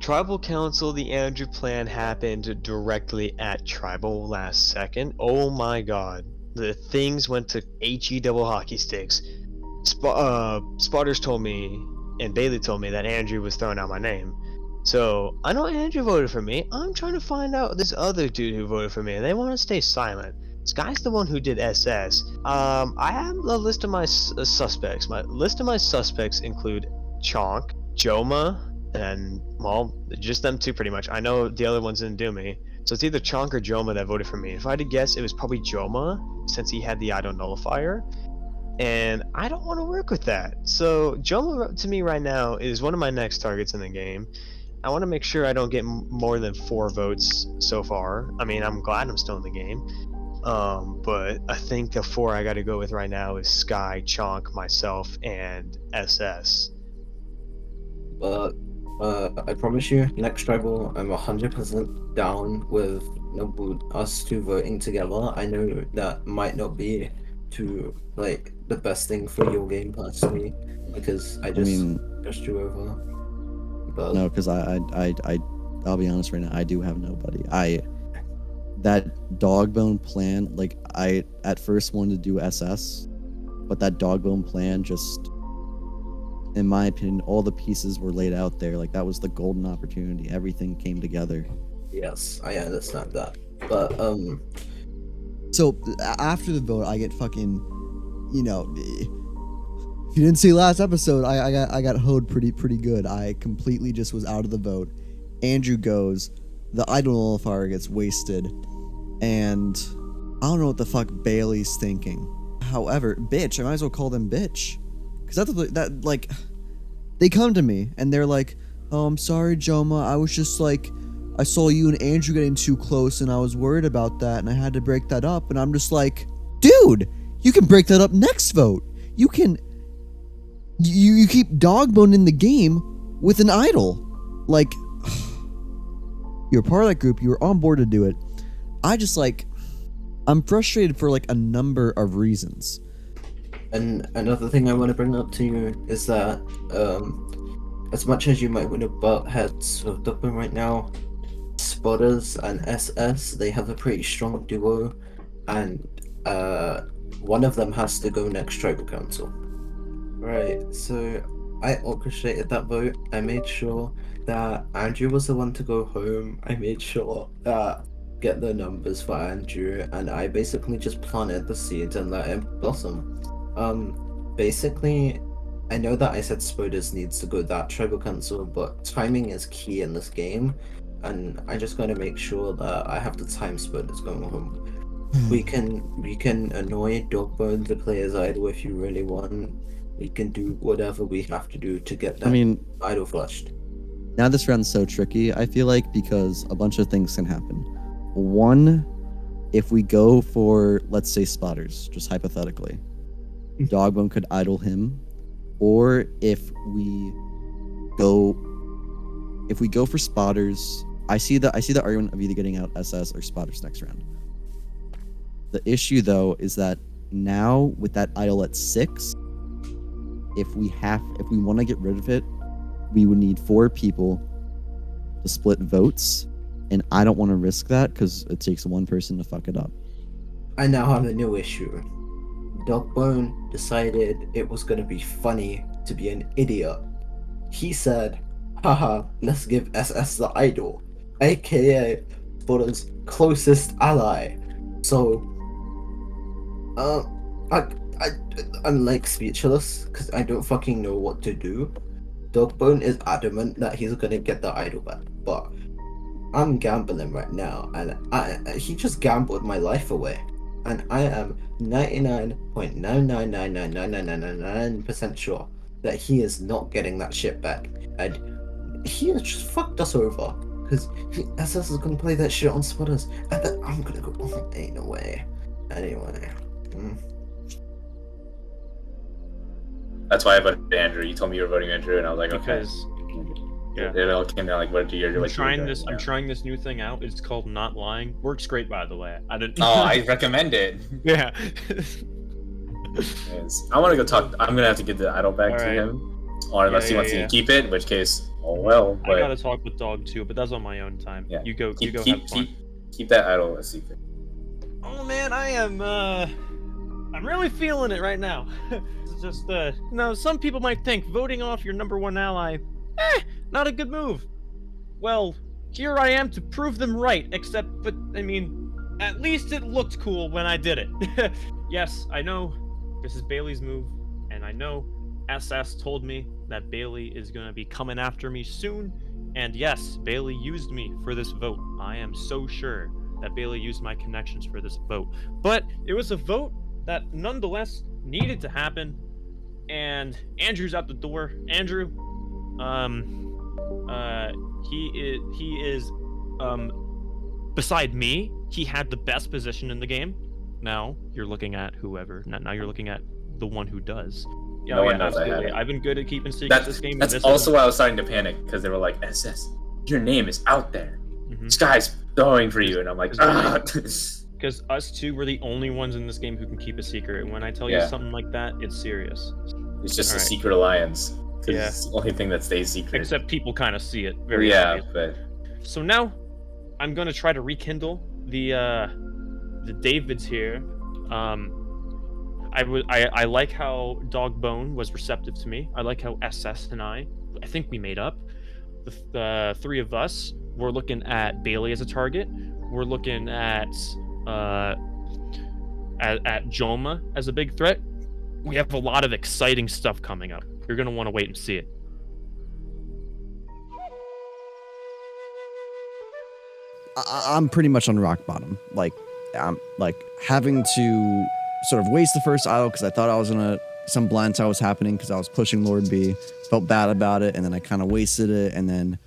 Tribal Council, the Andrew plan happened directly at Tribal last second. Oh my god. The things went to HE double hockey sticks. Spoders told me, and Baile told me that Andrew was throwing out my name. So, I know Andrew voted for me. I'm trying to find out this other dude who voted for me, and they want to stay silent. This guy's the one who did SS. I have a list of my suspects. My list of my suspects include Chonk, Jomah, and, well, just them two pretty much. I know the other ones didn't do me. So it's either Chonk or Jomah that voted for me. If I had to guess, it was probably Jomah, since he had the idle nullifier. And I don't want to work with that. So Jomah, to me right now, is one of my next targets in the game. I want to make sure I don't get more than 4 votes so far. I mean, I'm glad I'm still in the game. But I think the 4 I got to go with right now is Sky, Chonk, myself, and SS. But I promise you, next tribal, I'm 100% down with us two voting together. I know that might not be like the best thing for your game personally, because I pushed you over. But no, because I'll be honest right now, I do have nobody. That DogBone plan, like, I at first wanted to do SS, but that DogBone plan just, in my opinion, all the pieces were laid out there. Like, that was the golden opportunity. Everything came together. Yes, I understand that. But so after the vote, I get fucking, you know, if you didn't see last episode, I got hoed pretty good. I completely just was out of the vote. Andrew goes, the idle nullifier gets wasted, and I don't know what the fuck Baile's thinking. However, bitch, I might as well call them bitch. Because that like, they come to me, and they're like, oh, I'm sorry, Jomah, I was just like, I saw you and Andrew getting too close, and I was worried about that, and I had to break that up, and I'm just like, dude, you can break that up next vote. You can, you keep DogBone in the game with an idol. Like, you're part of that group, you were on board to do it. I just, like, I'm frustrated for, like, a number of reasons. And another thing I want to bring up to you is that, as much as you might want to butt heads with DoctorCHONK right now, Spoders and SS, they have a pretty strong duo, and one of them has to go next tribal council. Right, so I orchestrated that vote. I made sure that Andrew was the one to go home. I made sure that get the numbers for Andrew, and I basically just planted the seeds and let him blossom. Basically, I know that I said Spoders needs to go that tribal council, but timing is key in this game, and I just gotta make sure that I have the time Spoders going home. We can annoy DogBone to play as idol if you really want. We can do whatever we have to do to get that idol flushed. Now this round's so tricky, I feel like, because a bunch of things can happen. One, if we go for, let's say, Spoders, just hypothetically, DogBone could idle him, or if we go for Spoders, I see the argument of either getting out SS or Spoders next round. The issue though is that now with that idle at 6, if we want to get rid of it, we would need 4 people to split votes, and I don't want to risk that because it takes one person to fuck it up. I now have a new issue. DoctorCHONK decided it was going to be funny to be an idiot. He said, haha, let's give SS the idol, aka Spoders' closest ally. So, I'm like speechless because I don't fucking know what to do. DoctorCHONK is adamant that he's gonna get the idol back, but I'm gambling right now, and he just gambled my life away, and I am 99.9999999% sure that he is not getting that shit back, and he has just fucked us over because SS is gonna play that shit on Spoders, and then I'm gonna go, oh, ain't no way. Anyway. That's why I voted Andrew. You told me you were voting Andrew, and I was like, okay. Yeah. It all came down like, what do you like? I'm trying this new thing out. It's called Not Lying. Works great, by the way. I didn't. Oh, I recommend it. Yeah. Yes. I want to go talk. I'm gonna have to get the idol back to him. or unless he wants yeah. to keep it, in which case, oh well. I But gotta talk with Dog too, but that's on my own time. yeah, You go. keep, have keep, fun. keep that idol a secret. Oh man, I am. I'm really feeling it right now. It's just, some people might think voting off your #1 ally, not a good move. Well, here I am to prove them right. But I mean, at least it looked cool when I did it. Yes, I know this is Baile's move, and I know SS told me that Baile is gonna be coming after me soon. And yes, Baile used me for this vote. I am so sure that Baile used my connections for this vote. But it was a vote that nonetheless needed to happen. And Andrew's out the door. Andrew, he is beside me, he had the best position in the game. Now you're looking at whoever. Now you're looking at the one who does. No one knows I had it. I've been good at keeping secrets this game. That's also why I was starting to panic, because they were like, SS, your name is out there. This guy's going for you, and I'm like, ah. Because us two were the only ones in this game who can keep a secret, and when I tell you something like that, it's serious. It's just a secret alliance. Yeah. It's the only thing that stays secret. Except people kind of see it very obvious. But so now, I'm gonna try to rekindle the Davids here. I like how DogBone was receptive to me. I like how SS and I think we made up. The three of us, we're looking at Baile as a target. We're looking at Jomah as a big threat. We have a lot of exciting stuff coming up. You're gonna want to wait and see it. I'm pretty much on rock bottom. I'm having to sort of waste the first idol because I thought I was gonna some blind side was happening because I was pushing Lord B. Felt bad about it, and then I kind of wasted it, and then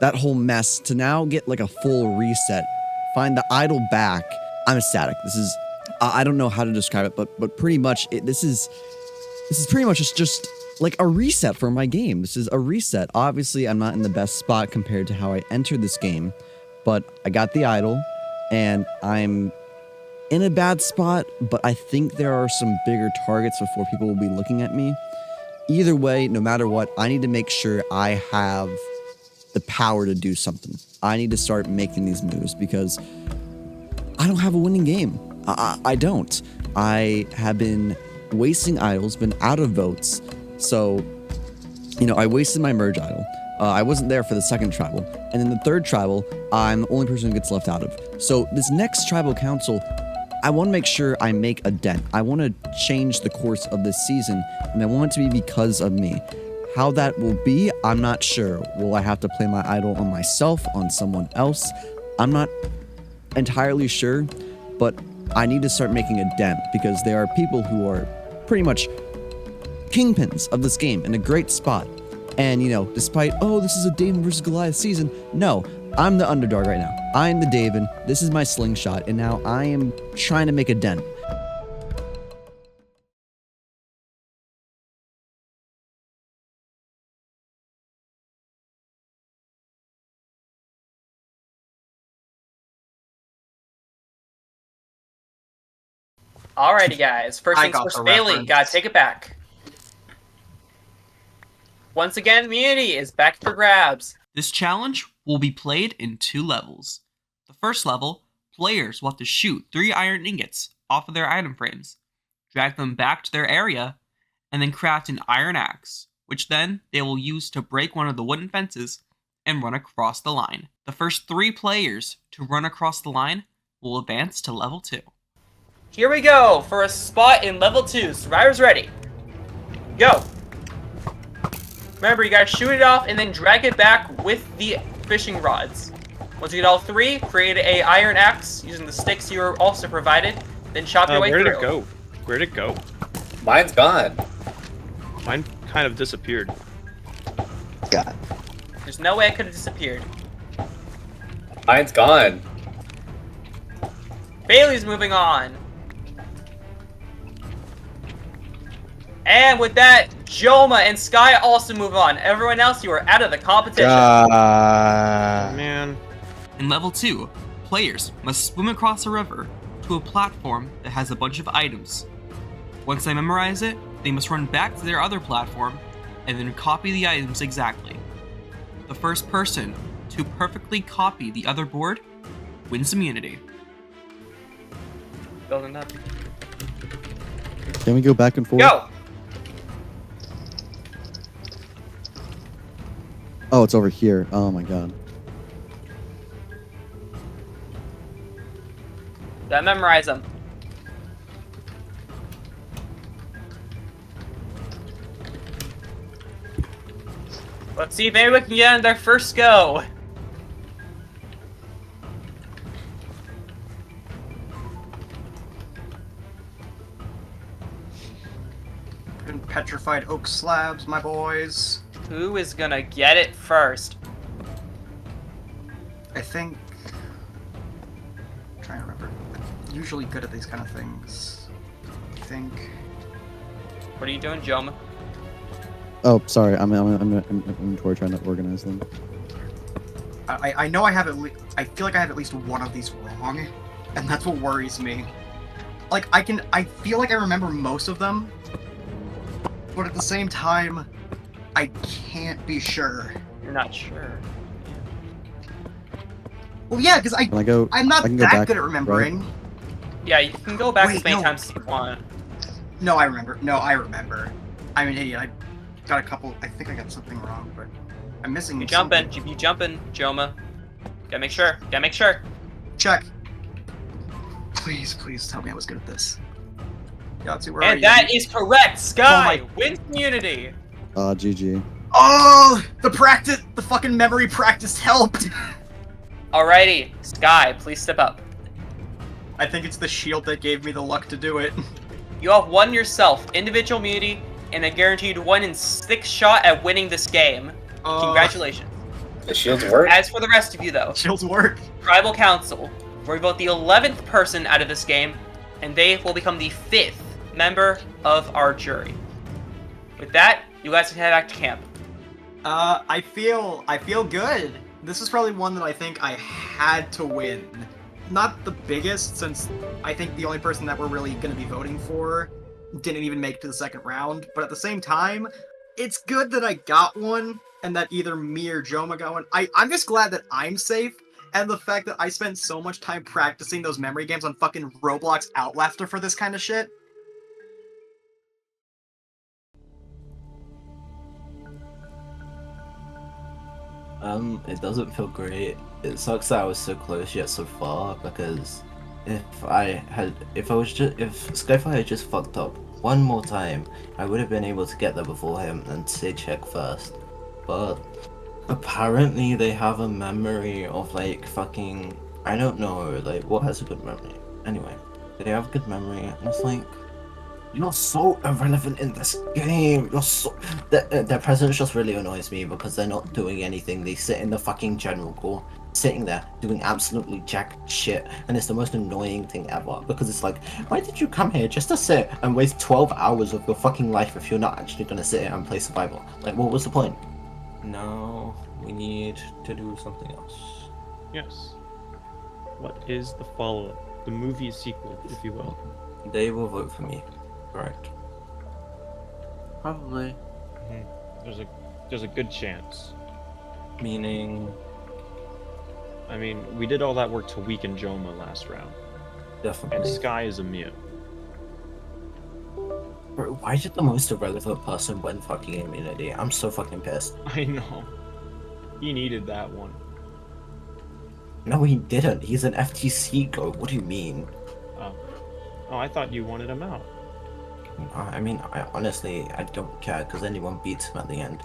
that whole mess to now get like a full reset, find the idol back. I'm ecstatic. This is I don't know how to describe it, but pretty much this is pretty much just like a reset for my game. This is a reset. Obviously, I'm not in the best spot compared to how I entered this game, but I got the idol, and I'm in a bad spot, but I think there are some bigger targets before people will be looking at me. Either way, no matter what, I need to make sure I have the power to do something. I need to start making these moves because I don't have a winning game. I don't. I have been wasting idols, been out of votes. So, I wasted my merge idol. I wasn't there for the second tribal. And in the third tribal, I'm the only person who gets left out of. So this next tribal council, I want to make sure I make a dent. I want to change the course of this season, and I want it to be because of me. How that will be, I'm not sure. Will I have to play my idol on myself, on someone else? I'm not entirely sure, but I need to start making a dent because there are people who are pretty much kingpins of this game in a great spot. And, despite, this is a David versus Goliath season, no, I'm the underdog right now. I'm the David, this is my slingshot, and now I am trying to make a dent. Alrighty, guys. First things first, Baile, gotta take it back. Once again, immunity is back for grabs. This challenge will be played in 2 levels. The first level, players will have to shoot 3 iron ingots off of their item frames, drag them back to their area, and then craft an iron axe, which then they will use to break one of the wooden fences and run across the line. The first 3 players to run across the line will advance to level 2. Here we go for a spot in level 2. Survivors ready. Go. Remember, you gotta shoot it off and then drag it back with the fishing rods. Once you get all 3, create a iron axe using the sticks you were also provided. Then chop your way through. Where'd it go? Mine's gone. Mine kind of disappeared. God. There's no way it could have disappeared. Mine's gone. Baile's moving on. And with that, Jomah and Sky also move on. Everyone else, you are out of the competition. Man. In level 2, Players must swim across a river to a platform that has a bunch of items. Once they memorize it, they must run back to their other platform and then copy the items exactly. The first person to perfectly copy the other board wins immunity. Building up. Can we go back and forth? Go! Oh, it's over here. Oh my god. Gotta memorize them. Let's see if anyone can get on their first go. And petrified oak slabs, my boys. Who is gonna get it first? I think. I'm trying to remember. I'm usually good at these kind of things. I think. What are you doing, Jomah? Oh, sorry. I'm inventory trying to organize them. I know I have I feel like I have at least one of these wrong, and that's what worries me. Like I feel like I remember most of them, but at the same time, I can't be sure. You're not sure. Well, yeah, because I'm not I can go that back, good at remembering. right? Yeah, you can go back Wait, as many no. times as you want. No, I remember. No, I remember. I'm an idiot. I got a couple. I think I got something wrong, but I'm missing. You jumping, Jomah. Gotta make sure. Check. Please, please tell me I was good at this. Yahtzee, where are And you? that is correct. Sky Oh wins immunity. GG. Oh, the fucking memory practice helped. Alrighty, Sky, please step up. I think it's the shield that gave me the luck to do it. You have won yourself individual immunity and a guaranteed 1 in 6 shot at winning this game. Congratulations. The shields work? As for the rest of you, though, Shields work. Tribal Council will vote the 11th person out of this game, and they will become the 5th member of our jury. With that, you guys can head back to camp. I feel good. This is probably one that I think I had to win. Not the biggest, since I think the only person that we're really going to be voting for didn't even make it to the second round, but at the same time, it's good that I got one, and that either me or Jomah got one. I'm just glad that I'm safe, and the fact that I spent so much time practicing those memory games on fucking Roblox Outlafter for this kind of shit. It doesn't feel great. It sucks that I was so close yet so far, because if Skyfire had just fucked up one more time, I would have been able to get there before him and say check first. But apparently they have a memory of like fucking, I don't know, like what has a good memory? Anyway, they have a good memory, and it's like, you're so irrelevant in this game. You're so their presence just really annoys me because they're not doing anything. They sit in the fucking general core, sitting there doing absolutely jack shit, and it's the most annoying thing ever because it's like, why did you come here just to sit and waste 12 hours of your fucking life if you're not actually gonna sit here and play survival? Like, what was the point? Now we need to do something else. Yes. What is the follow-up? The movie sequel, if you will. They will vote for me. Correct. Probably. There's a good chance. Meaning, I mean, we did all that work to weaken Jomah last round, and Definitely. Sky is immune. Bro, why did the most irrelevant person win fucking immunity? I'm so fucking pissed. I know. He needed that one. No, he didn't. He's an FTC goat. What do you mean? Oh, I thought you wanted him out. I mean, I honestly don't care because anyone beats him at the end.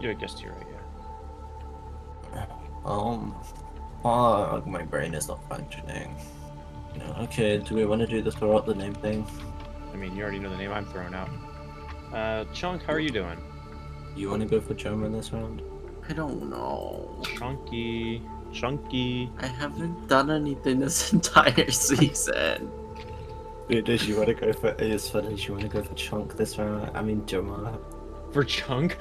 Yeah, I guess you're right, yeah. Oh, my brain is not functioning. No, okay, do we want to do the throw out the name thing? I mean, you already know the name I'm throwing out. Chonk, how are you doing? You want to go for Jomah this round? I don't know. Chunky. I haven't done anything this entire season. Does you want to go for? It's funny. You want to go for Chonk this round? I mean Jomah. For Chunk?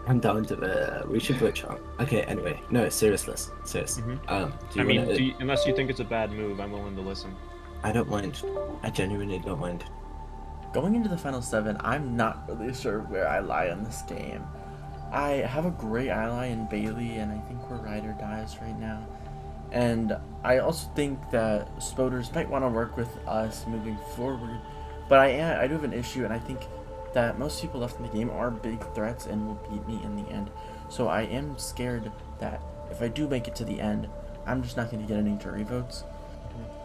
I'm down to we should vote Chonk. Okay, anyway. No, serious. Serious. Mhm. Do you wanna, unless you think it's a bad move, I'm willing to listen. I don't mind. I genuinely don't mind. Going into the final 7, I'm not really sure where I lie in this game. I have a great ally in Baile, and I think we're ride or dies right now. And I also think that Spoders might want to work with us moving forward. But I do have an issue, and I think that most people left in the game are big threats and will beat me in the end. So I am scared that if I do make it to the end, I'm just not going to get any jury votes.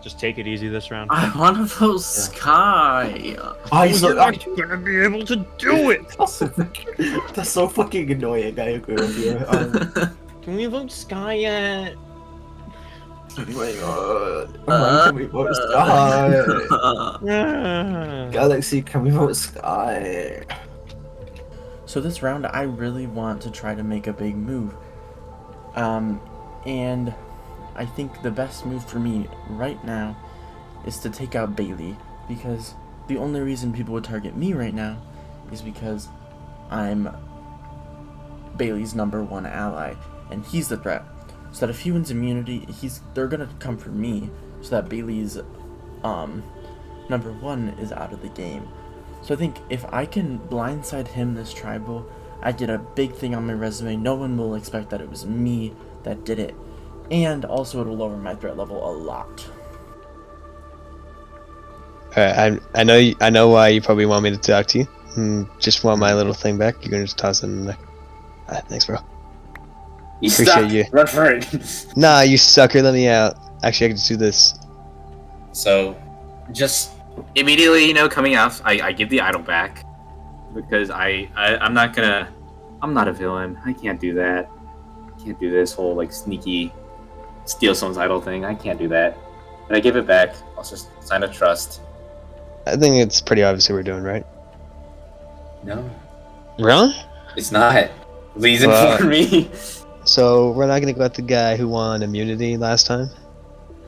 Just take it easy this round. I want to vote Sky. You're not gonna be able to do it. That's so fucking annoying. I agree with you. Can we vote Sky yet? Oh my god. Can we vote Sky? Galaxy, can we vote Sky? So this round, I really want to try to make a big move. And I think the best move for me right now is to take out Baile, because the only reason people would target me right now is because I'm Baile's #1 ally, and he's the threat. So that if he wins immunity, they're gonna come for me, so that Baile's #1 is out of the game. So I think if I can blindside him this tribal, I get a big thing on my resume. No one will expect that it was me that did it. And also it'll lower my threat level a lot. Alright, I know why you probably want me to talk to you. Just want my little thing back. You're gonna just toss it in there. Thanks, bro. You Appreciate suck. you. Run for it. Nah, you sucker. Let me out. Actually, I can just do this. So, just immediately, coming out, I give the idol back because I'm not a villain. I can't do that. I can't do this whole sneaky steal someone's idol thing. I can't do that. But I give it back. I'll just sign a trust. I think it's pretty obvious what we're doing, right? No, Really? it's not. Please Well- inform me. So we're not gonna go at the guy who won immunity last time?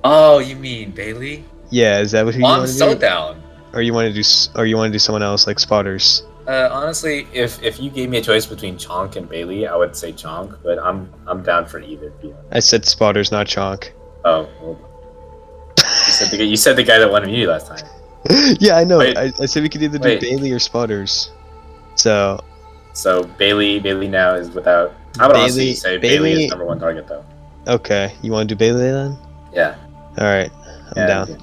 Oh, you mean Baile? Yeah, is that what you I'm want to so do? down. Or you want to do someone else like Spoders? Honestly, if you gave me a choice between Chonk and Baile, I would say Chonk, but I'm down for either. Yeah. I said Spoders, not Chonk. Oh, well. You said the guy that won immunity last time. Yeah, I know. Wait. I said we could either do Wait. Baile or Spoders. So Baile now is without. I would honestly say Baile is Baile- #1 target though. okay, you want to do Baile then? Yeah. All right, I'm down.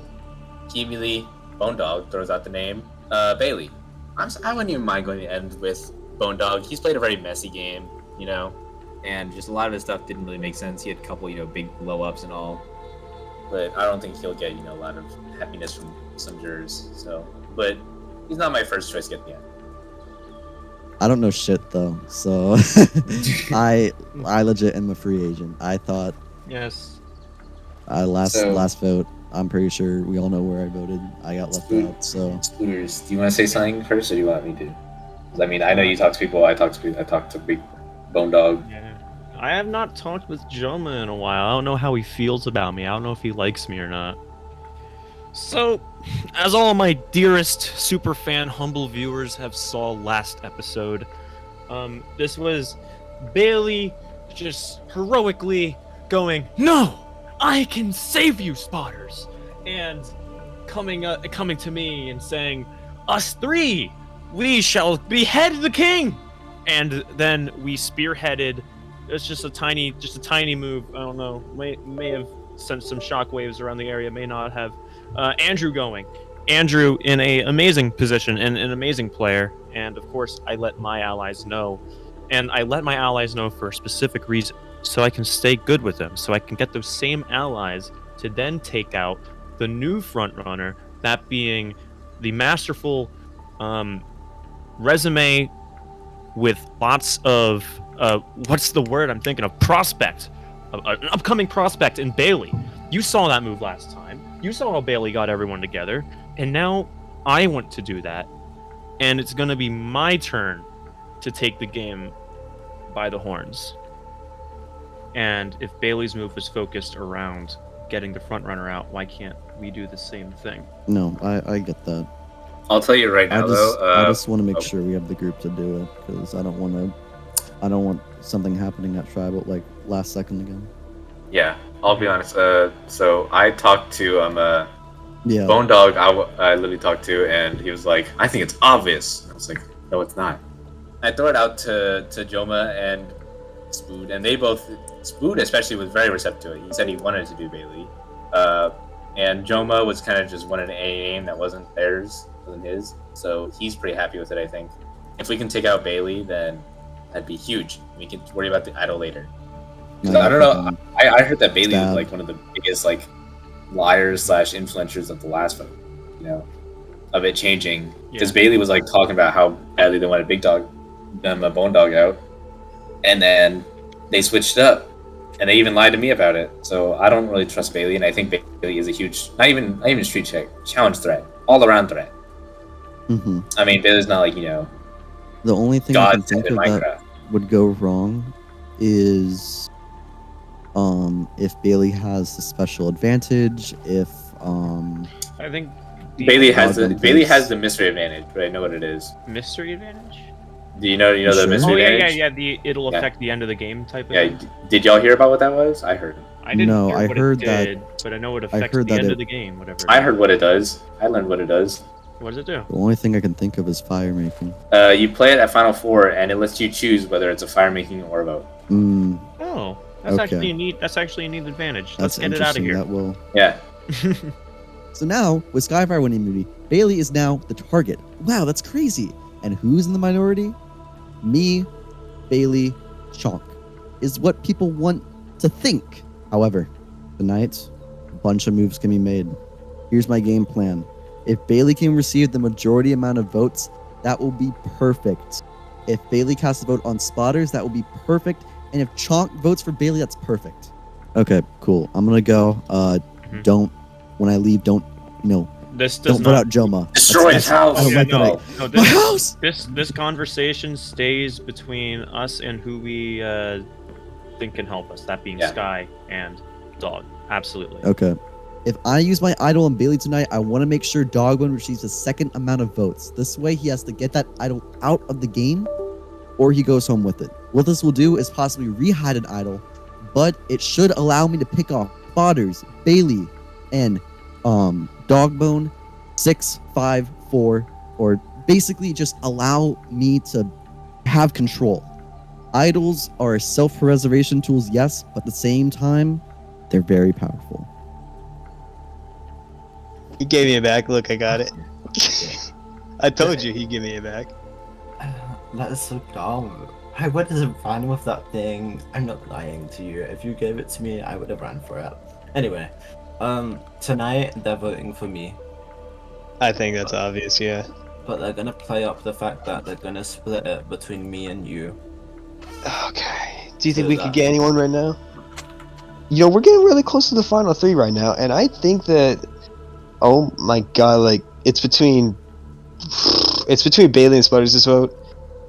Keemily, Bone Dog throws out the name Baile. I wouldn't even mind going to end with Bone Dog. He's played a very messy game, and just a lot of his stuff didn't really make sense. He had a couple, big blow ups and all, but I don't think he'll get a lot of happiness from some jurors. So, but he's not my first choice at the end. I don't know shit though, so I legit am a free agent. I thought Yes. last vote. I'm pretty sure we all know where I voted. I got left out. So Spoders, do you want to say something first, or do you want me to? 'Cause, I mean, I know you talk to people. I talk to Big Bone Dog. Yeah. I have not talked with Jomah in a while. I don't know how he feels about me. I don't know if he likes me or not. So, as all my dearest super fan humble viewers have saw last episode, this was Baile just heroically going, "No, I can save you, Spoders," and coming to me and saying, "Us three, we shall behead the king," and then we spearheaded. It's just a tiny move. I don't know. May have sent some shockwaves around the area. May not have. Andrew going. Andrew in a amazing position and an amazing player. And of course, I let my allies know. And I let my allies know for a specific reason. So I can stay good with them. So I can get those same allies to then take out the new front runner. That being the masterful resume with lots of what's the word I'm thinking of? Prospect. An upcoming prospect in Baile. You saw that move last time. You saw how Baile got everyone together. And now I want to do that. And it's going to be my turn to take the game by the horns. And if Baile's move was focused around getting the front runner out, why can't we do the same thing? no, I get that. I'll tell you right now, I just though. want to make sure we have the group to do it because I don't want to I don't want something happening at tribal like last second again. Yeah, I'll be honest. So I talked to Yeah. Bone Dog. I literally talked to, and he was like, "I think it's obvious." I was like, "No, it's not." I throw it out to Jomah and Spood, and they both, Spood especially, was very receptive to it. He said he wanted to do Baile, and Jomah was kind of just wanted a name that wasn't theirs, wasn't his. So he's pretty happy with it. I think if we can take out Baile, then that'd be huge. We can worry about the idol later. No, I don't know. I heard that Baile Stab. was like one of the biggest like liars / influencers of the last vote. You know, of it changing because Baile was like talking about how badly they wanted Big Dog, a Bone Dog out, and then they switched it up, and they even lied to me about it. So I don't really trust Baile, and I think Baile is a huge, not even street check, challenge threat, all around threat. Mm-hmm. I mean, Baile's not like, you know, The only thing I can God think in of Minecraft. that would go wrong is if Baile has the special advantage, if I think Baile has thinks- the mystery advantage, but I know what it is. mystery advantage. Do you know the Sure. mystery Oh advantage? It'll Yeah. affect the end of the game type of Yeah. thing. Did y'all hear about what that was? I heard. I didn't No, hear I what heard it that- did, but I know it affects heard the that end it- of the game, whatever. I heard what it does. I learned what it does. What does it do? the only thing I can think of is fire making. You play it at Final Four, and it lets you choose whether it's a fire making or a vote. Oh, that's Okay. actually a neat. That's actually a neat advantage. That's Let's get it out of interesting. here. That will. Yeah. So now, with Skyfire winning immunity, Baile is now the target. Wow, that's crazy. And who's in the minority? Me, Baile, Chonk. Is what people want to think. However, tonight, a bunch of moves can be made. Here's my game plan. If Baile can receive the majority amount of votes, that will be perfect. If Baile casts a vote on Spoders, that will be perfect. And if Chonk votes for Baile, that's perfect. Okay, cool. I'm gonna go. Don't, when I leave, don't This does don't vote not. out Jomah. Destroy his house. I don't Yeah, like that. no, My house! This conversation stays between us and who we think can help us. That being Yeah. Sky and Dog. Absolutely. Okay. If I use my idol on Baile tonight, I want to make sure DogBone receives the second amount of votes. This way, he has to get that idol out of the game, or he goes home with it. What this will do is possibly re-hide an idol, but it should allow me to pick off Spoders, Baile, and DogBone 6, 5, 4, or basically just allow me to have control. Idols are self-preservation tools, yes, but at the same time, they're very powerful. He gave me it back. Look, I got it. I told you he'd give me it back. That is so dumb. I would have ran with that thing. I'm not lying to you. If you gave it to me, I would have ran for it. Anyway, tonight they're voting for me, I think that's obvious, yeah. but they're gonna play up the fact that they're gonna split it between me and you. Okay. Do you think So we that- could get anyone right now? You know, we're getting really close to the final three right now, and I think that, oh my god, like it's between Baile and Spoders this vote,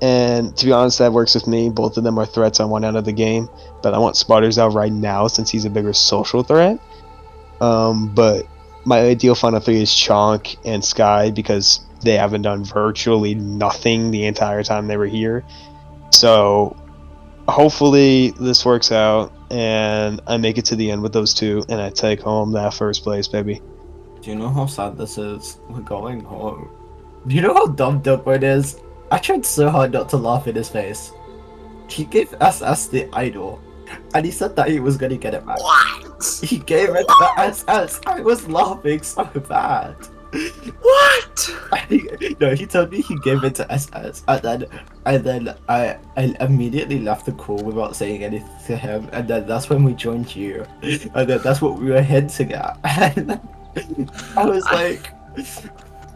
and to be honest, that works with me. Both of them are threats I want out of the game, but I want Spoders out right now since he's a bigger social threat. But my ideal final three is Chonk and Sky because they haven't done virtually nothing the entire time they were here. So hopefully this works out and I make it to the end with those two and I take home that first place, baby. Do you know how sad this is? We're going home. Do you know how dumb DocBone is? I tried so hard not to laugh in his face. He gave SS the idol, and he said that he was gonna get it back. What? He gave it to SS. I was laughing so bad. What? No, he told me he gave it to SS, and then I immediately left the call without saying anything to him, and then that's when we joined you, and then that's what we were hinting at. And I was like,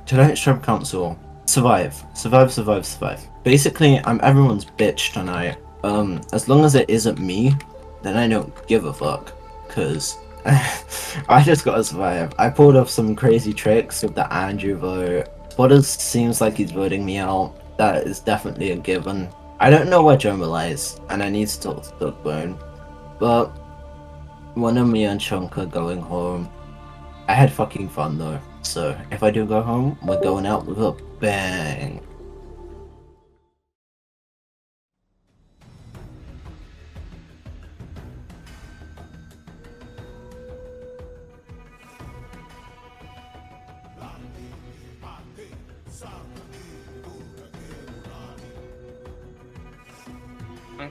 tonight's Trump Council, survive. Basically, I'm everyone's bitch tonight. As long as it isn't me, then I don't give a fuck, cause I just gotta survive. I pulled off some crazy tricks with the Andrew vote. Spoders seems like he's voting me out. That is definitely a given. I don't know where Jomah lies, and I need to talk to DocBone. But one of me and Chonk are going home. I had fucking fun though, so if I do go home, we're going out with a bang.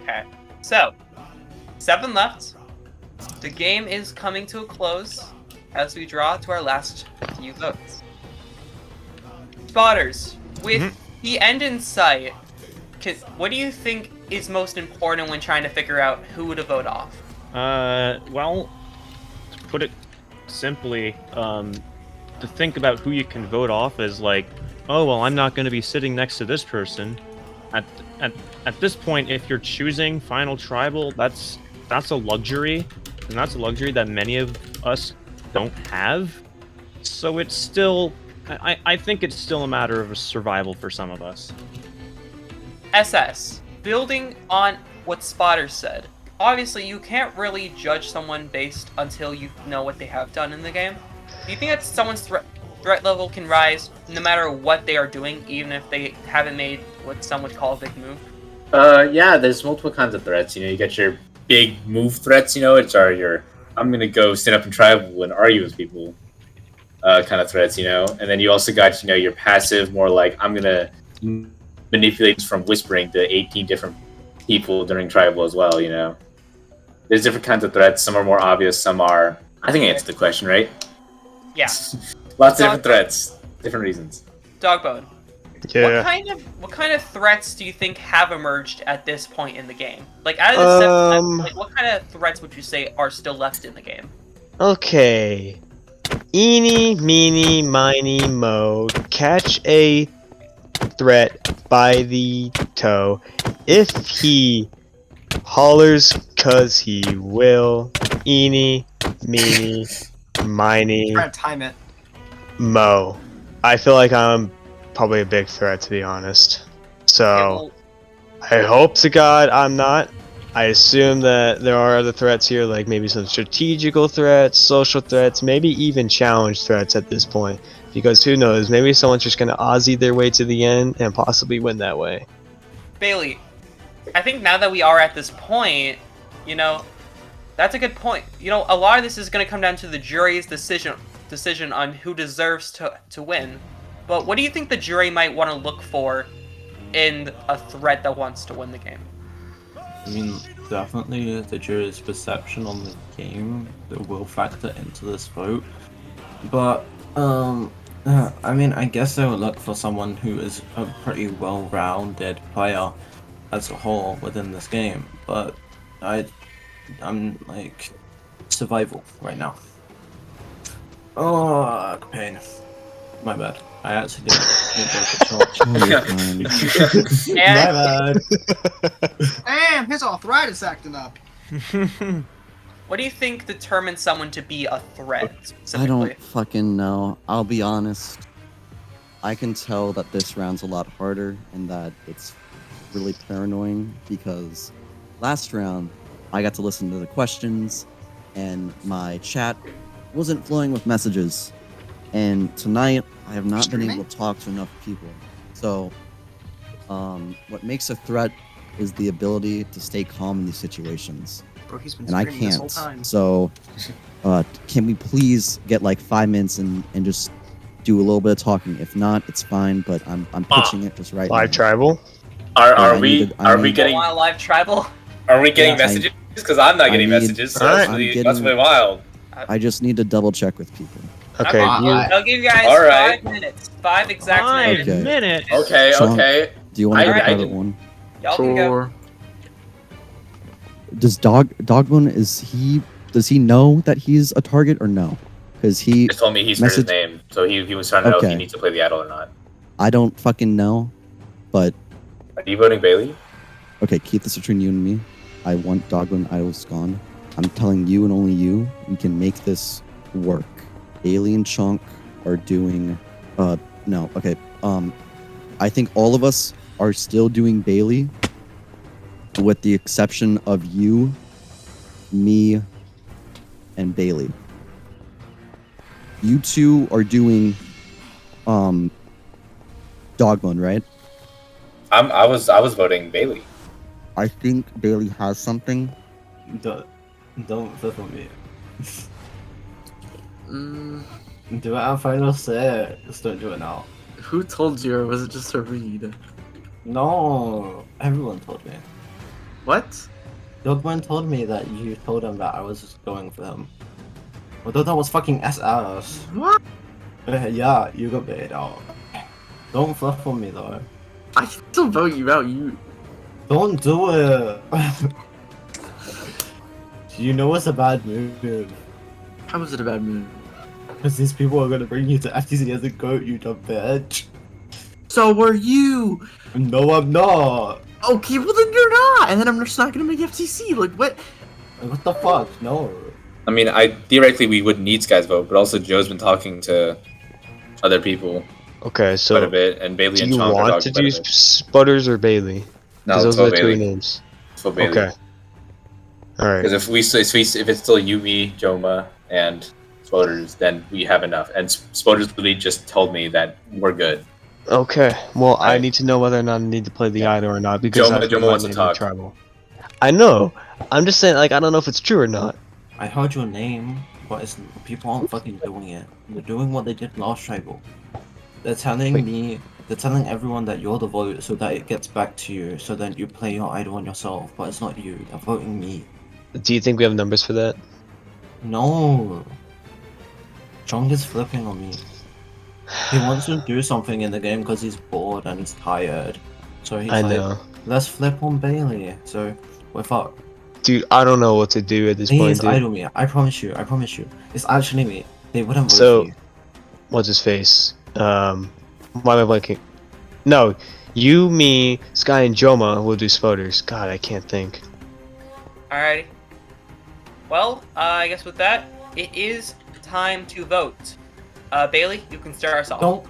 Okay. So, 7 left. The game is coming to a close as we draw to our last few votes. Spoders, with the end in sight, what do you think is most important when trying to figure out who to vote off? Well, to put it simply, to think about who you can vote off is like, oh, well, I'm not going to be sitting next to this person. At this point, if you're choosing Final Tribal, that's a luxury, and that's a luxury that many of us don't have. So it's still, I think it's still a matter of survival for some of us. SS, building on what Spoders said, obviously you can't really judge someone based until you know what they have done in the game. Do you think that someone's threat level can rise no matter what they are doing, even if they haven't made what some would call a big move? Yeah, there's multiple kinds of threats. You got your big move threats, which are your I'm gonna go stand up in tribal and argue with people kind of threats, and then you also got your passive, more like I'm gonna manipulate from whispering to 18 different people during tribal as well. There's different kinds of threats. Some are more obvious, some are. I think I answered the question, right? Yeah. Lots of different threats, different reasons. DogBone. Yeah. What kind of threats do you think have emerged at this point in the game? Like out of the 7, like what kind of threats would you say are still left in the game? Okay. Eeny, meeny, miny, mo. Catch a threat by the toe. If he hollers, 'cause he will. Eeny, meeny, miny, Try to time it. mo. I feel like I'm probably a big threat, to be honest. So, I hope to God I'm not. I assume that there are other threats here, like maybe some strategical threats, social threats, maybe even challenge threats at this point. Because who knows, maybe someone's just gonna Aussie their way to the end and possibly win that way. Bailey, I think now that we are at this point, that's a good point. A lot of this is going to come down to the jury's decision on who deserves to win. But what do you think the jury might want to look for in a threat that wants to win the game? I mean, definitely the jury's perception on the game that will factor into this vote. But, I guess they will look for someone who is a pretty well-rounded player as a whole within this game. But I'm like survival right now. Oh, pain. My bad. I actually did My bad. Damn, his arthritis acting up. What do you think determines someone to be a threat? I don't fucking know. I'll be honest. I can tell that this round's a lot harder and that it's really paranoid because last round I got to listen to the questions and my chat wasn't flowing with messages. And tonight I have not been able to talk to enough people. So what makes a threat is the ability to stay calm in these situations. Bro, he's been And I screaming this whole can't. time. So can we please get like 5 minutes and just do a little bit of talking? If not, it's fine, but I'm pitching it just right Live now. tribal? Are we getting want a live tribal? Are we getting messages? Because I'm not getting messages, so that's really wild. I just need to double check with people. Okay. I'll give you guys All right. 5 minutes. 5 exact 5 minutes. minutes. Okay, Chonk, okay. Do you want to go I- to I private can- one? Y'all can go. Does DogBone does he know that he's a target or no? Because he Just told me he's heard his name, so he was trying to know if he Okay. needs to play the idol or not. I don't fucking know, but Are you voting Bailey? okay, keep this between you and me. I want DogBone idols gone. I'm telling you and only you, we can make this work. Baile and Chonk are doing no, okay. I think all of us are still doing Baile, with the exception of you, me, and Baile. You two are doing DogBone, right? I was voting Bailey. I think Baile has something. Don't vote for me. Do it on final say. Just don't do it now. Who told you, or was it just a read? No, everyone told me. What? DogBone told me that you told him that I was just going for him. Although that was fucking SS. What? Yeah, you got baited out. Don't fluff on me though. I can still vote you out. You. Don't do it. You know it's a bad move. How was it a bad move? Because these people are gonna bring you to FTC as a goat, you dumb bitch. So were you. No, I'm not. Okay, well then you're not. And then I'm just not gonna make FTC. Like what? What the fuck? No. I mean, theoretically we wouldn't need Sky's vote, but also Joe's been talking to other people Okay, so quite a bit, and Bailey do and you Chonk are want talking to quite do a bit. Spoders or Bailey? No, Because let's those are vote the three Bailey. names. Let's vote Bailey. Okay. Alright. Because if it's still you, me, Jomah, and Spoders, then we have enough. And Spoders literally just told me that we're good. Okay. Well, I Alright. need to know whether or not I need to play the idol or not because Jomah- I've Jomah wants to reminded talk. Tribal. I know. I'm just saying, like, I don't know if it's true or not. I heard your name, but it's, people aren't fucking doing it. They're doing what they did last tribal. They're telling Wait. they're telling everyone that you're the vote so that it gets back to you, so then you play your idol on yourself, but it's not you. They're voting me. Do you think we have numbers for that? No. Chonk is flipping on me. He wants to do something in the game because he's bored and he's tired. So he's I like, know. let's flip on Bailey. So we're fucked. Dude, I don't know what to do at this point, Please dude. idol me. I promise you. I promise you. It's actually me. They wouldn't vote So- for you. What's his face? Why am I blanking? No, you, me, Sky, and Jomah will do Spoders. God, I can't think. Alrighty. Well, I guess with that, it is time to vote. Bailey, you can start us off. Don't.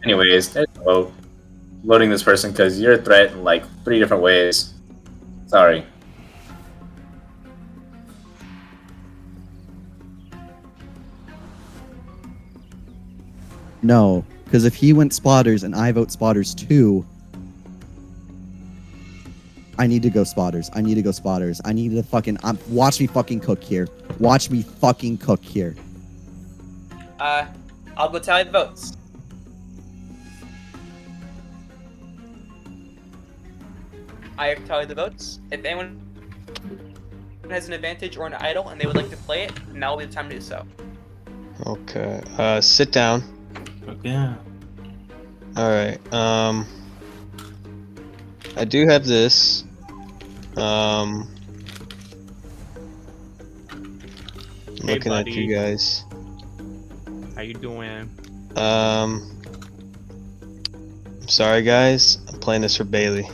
Anyways, vote. Voting this person because you're a threat in like 3 different ways. Sorry. No, because if he went Spotters and I vote Spotters too, I need to go Spotters. I need to go Spotters. I need to fucking watch me fucking cook here. Watch me fucking cook here. I'll go tally the votes. I have tallied the votes. If anyone has an advantage or an idol and they would like to play it, now will be the time to do so. Okay. Sit down. Yeah. Alright, I do have this. Looking at buddy. you guys. How you doing? I'm sorry guys, I'm playing this for Bailey.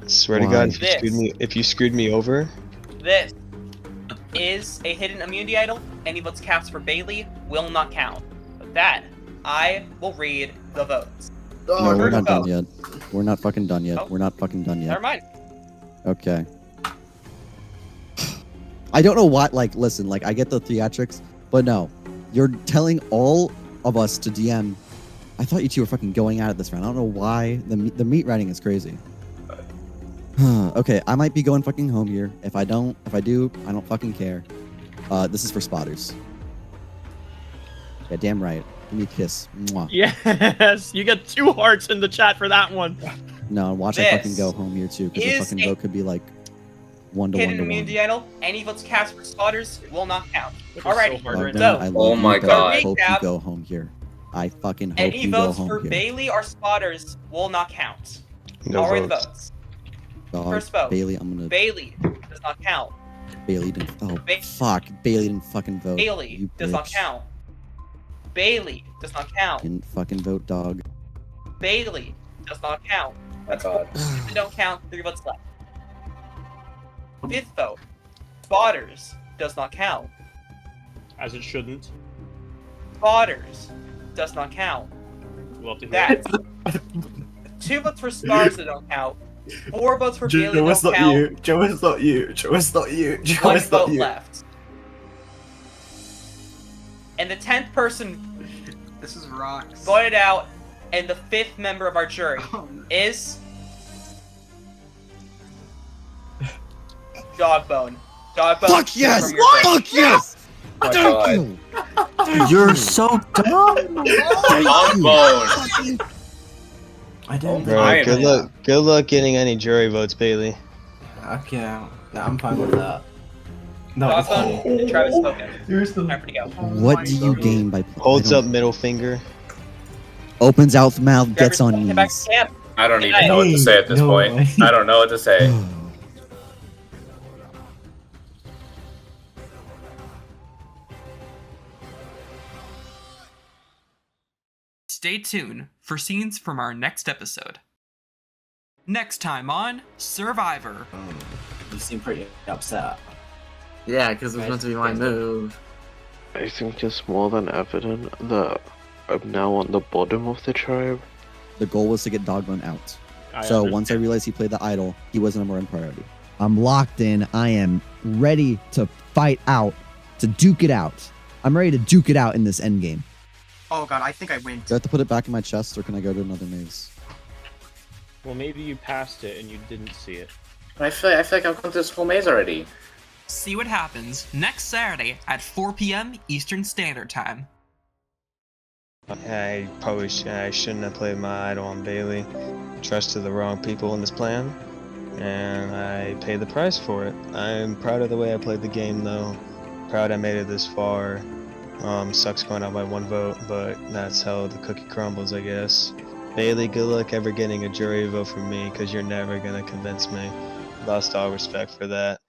Swear to Why? God, This. if you screwed me over, This is a hidden immunity idol. Any votes cast for Bailey will not count. With that, I will read the votes. No, we're first not done vote. yet. We're not fucking done yet. Oh. We're not fucking done Never yet. mind. Okay. I don't know what, like, listen, like, I get the theatrics, but no. You're telling all of us to DM. I thought you two were fucking going at it this round. I don't know why. The meat writing is crazy. Okay, I might be going fucking home here. If I do, I don't fucking care. This is for Spotters. Yeah, damn right. Give me a kiss. Mwah. Yes, you get 2 hearts in the chat for that one. No, watch This I fucking go home here too, because the is fucking a vote could be like 1 to 1 Hidden to 1. immunity idol. Any votes cast for spotters will not count. Which is Alrighty. so hard right Bogdan, now. I love Oh you, my but God. I hope you Recap. go home here. I fucking hope Any you go votes home for here. Bailey or spotters will not count. no I'll read the votes. votes. Dog, First vote. Bailey, I'm gonna. Bailey does not count. Bailey didn't. Oh Ba- fuck! Bailey didn't fucking vote. Bailey You does not bitch. count. Bailey does not count. Didn't fucking vote, dog. Bailey does not count. That's odd. If they don't count, 3 votes left. 5th vote. Spotters does not count. As it shouldn't. Spotters does not count. We'll have to hear That. it. 2 votes for stars that don't count. 4 votes for Bailey Joe, it's don't not count. you. Joe, it's not you. Joe, it's not you. Joe, 1 it's not vote you. left. And the 10th person This is rocks. voted out, and the 5th member of our jury Oh, no. is DogBone. DogBone, Fuck yes! confirm your vote. Fuck yes! Oh my Thank God. you! You're so dumb. DogBone. I didn't. Oh Bro, my good luck. Good luck getting any jury votes, Bailey. Okay, yeah, I'm fine with that. No, it's DogBone funny. and Travis spoken. You're still. Time for to go. What do you gain by Holds I up don't- middle finger. Opens out mouth, gets on Get back knees. to camp. I don't even know what to say at this No point. way. I don't know what to say. Stay tuned for scenes from our next episode. Next time on Survivor. You seem pretty upset. Yeah, because it was meant to be my move. I think it's more than evident that I'm now on the bottom of the tribe. The goal was to get DogBone out. So once I realized he played the idol, he was number one priority. I'm locked in. I am ready to fight out, to duke it out. I'm ready to duke it out in this endgame. Oh god, I think I win. Do I have to put it back in my chest, or can I go to another maze? Well, maybe you passed it and you didn't see it. I feel like I've gone through this whole maze already. See what happens next Saturday at 4 p.m. Eastern Standard Time. I shouldn't have played my idol on Bailey. Trusted the wrong people in this plan, and I paid the price for it. I'm proud of the way I played the game, though. Proud I made it this far. Sucks going out by 1 vote, but that's how the cookie crumbles, I guess. Bailey, good luck ever getting a jury vote from me, because you're never gonna convince me. Lost all respect for that.